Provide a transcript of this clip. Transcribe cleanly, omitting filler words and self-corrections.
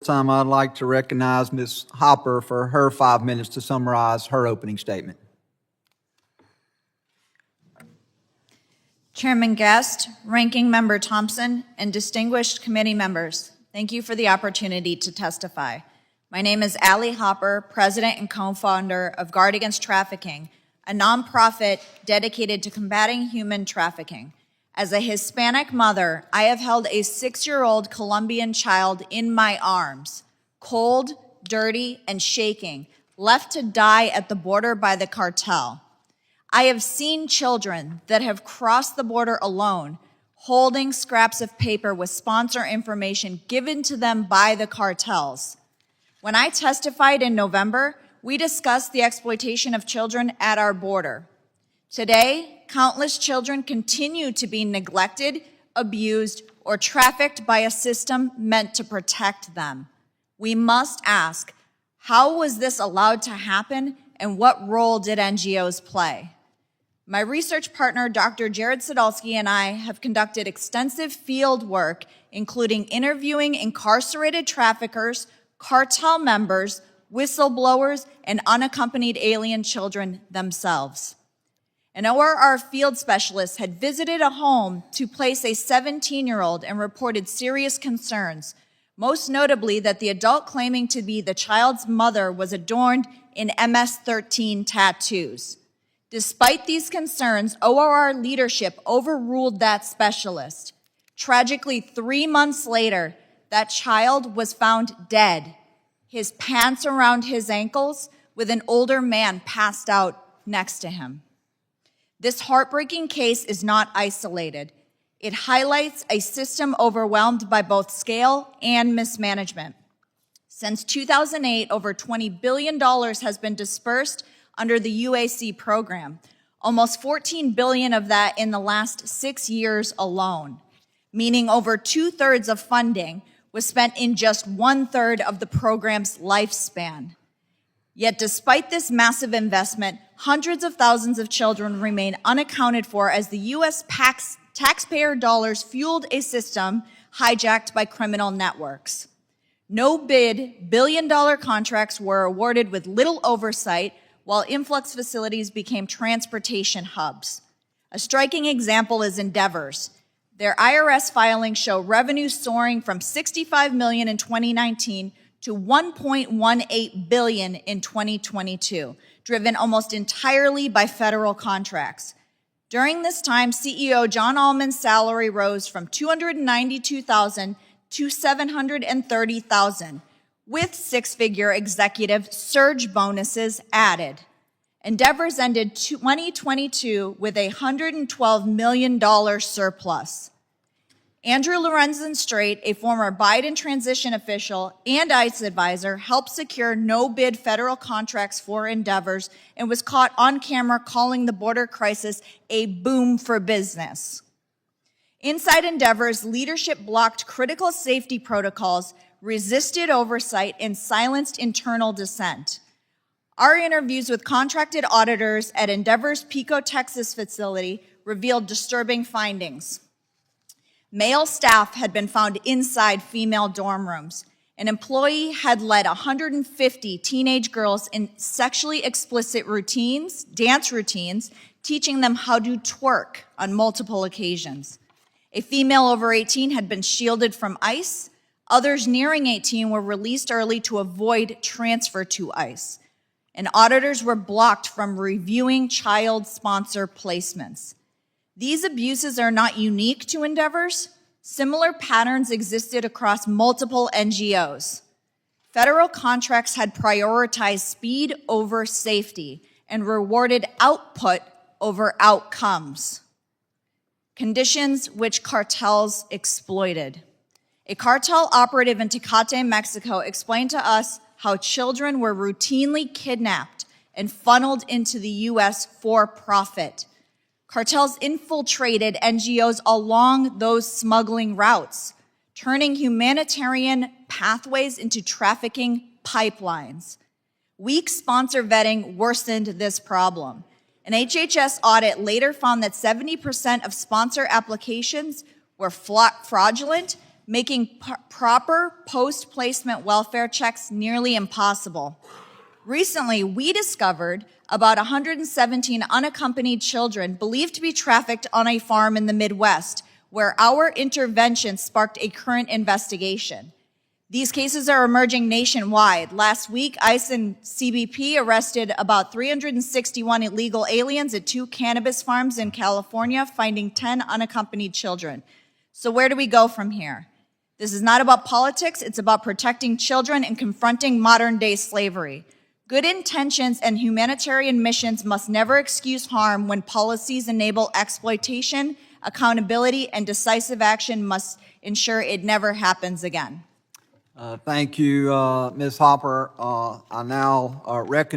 Time I'd like to recognize Ms. Hopper for her 5 minutes to summarize her opening statement. Chairman Guest, Ranking Member Thompson, and distinguished committee members, thank you for the opportunity to testify. My name is Allie Hopper, president and co-founder of Guard Against Trafficking, a nonprofit dedicated to combating human trafficking. As a Hispanic mother, I have held a 6-year-old Colombian child in my arms, cold, dirty, and shaking, left to die at the border by the cartel. I have seen children that have crossed the border alone, holding scraps of paper with sponsor information given to them by the cartels. When I testified in November, we discussed the exploitation of children at our border. Today, countless children continue to be neglected, abused, or trafficked by a system meant to protect them. We must ask, how was this allowed to happen, and what role did NGOs play? My research partner, Dr. Jared Sadolsky, and I have conducted extensive field work, including interviewing incarcerated traffickers, cartel members, whistleblowers, and unaccompanied alien children themselves. An ORR field specialist had visited a home to place a 17-year-old and reported serious concerns, most notably that the adult claiming to be the child's mother was adorned in MS-13 tattoos. Despite these concerns, ORR leadership overruled that specialist. Tragically, 3 months later, that child was found dead, his pants around his ankles, with an older man passed out next to him. This heartbreaking case is not isolated. It highlights a system overwhelmed by both scale and mismanagement. Since 2008, over $20 billion has been dispersed under the UAC program, almost $14 billion of that in the last 6 years alone, meaning over 2/3 of funding was spent in just 1/3 of the program's lifespan. Yet despite this massive investment, hundreds of thousands of children remain unaccounted for as the U.S. taxpayer dollars fueled a system hijacked by criminal networks. No-bid billion-dollar contracts were awarded with little oversight, while influx facilities became transportation hubs. A striking example is Endeavor's. Their IRS filings show revenue soaring from $65 million in 2019 to $1.18 billion in 2022, driven almost entirely by federal contracts. During this time, CEO John Allman's salary rose from $292,000 to $730,000, with six-figure executive surge bonuses added. Endeavor's ended 2022 with a $112 million surplus. Andrew Lorenzen-Strait, a former Biden transition official and ICE advisor, helped secure no-bid federal contracts for Endeavor's and was caught on camera calling the border crisis a boom for business. Inside Endeavor's, leadership blocked critical safety protocols, resisted oversight, and silenced internal dissent. Our interviews with contracted auditors at Endeavor's Pico, Texas facility revealed disturbing findings. Male staff had been found inside female dorm rooms. An employee had led 150 teenage girls in sexually explicit routines, dance routines, teaching them how to twerk on multiple occasions. A female over 18 had been shielded from ICE. Others nearing 18 were released early to avoid transfer to ICE. And auditors were blocked from reviewing child sponsor placements. These abuses are not unique to Endeavor's. Similar patterns existed across multiple NGOs. Federal contracts had prioritized speed over safety and rewarded output over outcomes, conditions which cartels exploited. A cartel operative in Tecate, Mexico, explained to us how children were routinely kidnapped and funneled into the U.S. for profit. Cartels infiltrated NGOs along those smuggling routes, turning humanitarian pathways into trafficking pipelines. Weak sponsor vetting worsened this problem. An HHS audit later found that 70% of sponsor applications were fraudulent, making proper post-placement welfare checks nearly impossible. Recently, we discovered about 117 unaccompanied children believed to be trafficked on a farm in the Midwest, where our intervention sparked a current investigation. These cases are emerging nationwide. Last week, ICE and CBP arrested about 361 illegal aliens at 2 cannabis farms in California, finding 10 unaccompanied children. So where do we go from here? This is not about politics, it's about protecting children and confronting modern-day slavery. Good intentions and humanitarian missions must never excuse harm when policies enable exploitation. Accountability and decisive action must ensure it never happens again. Thank you, Ms. Hopper. I now recognize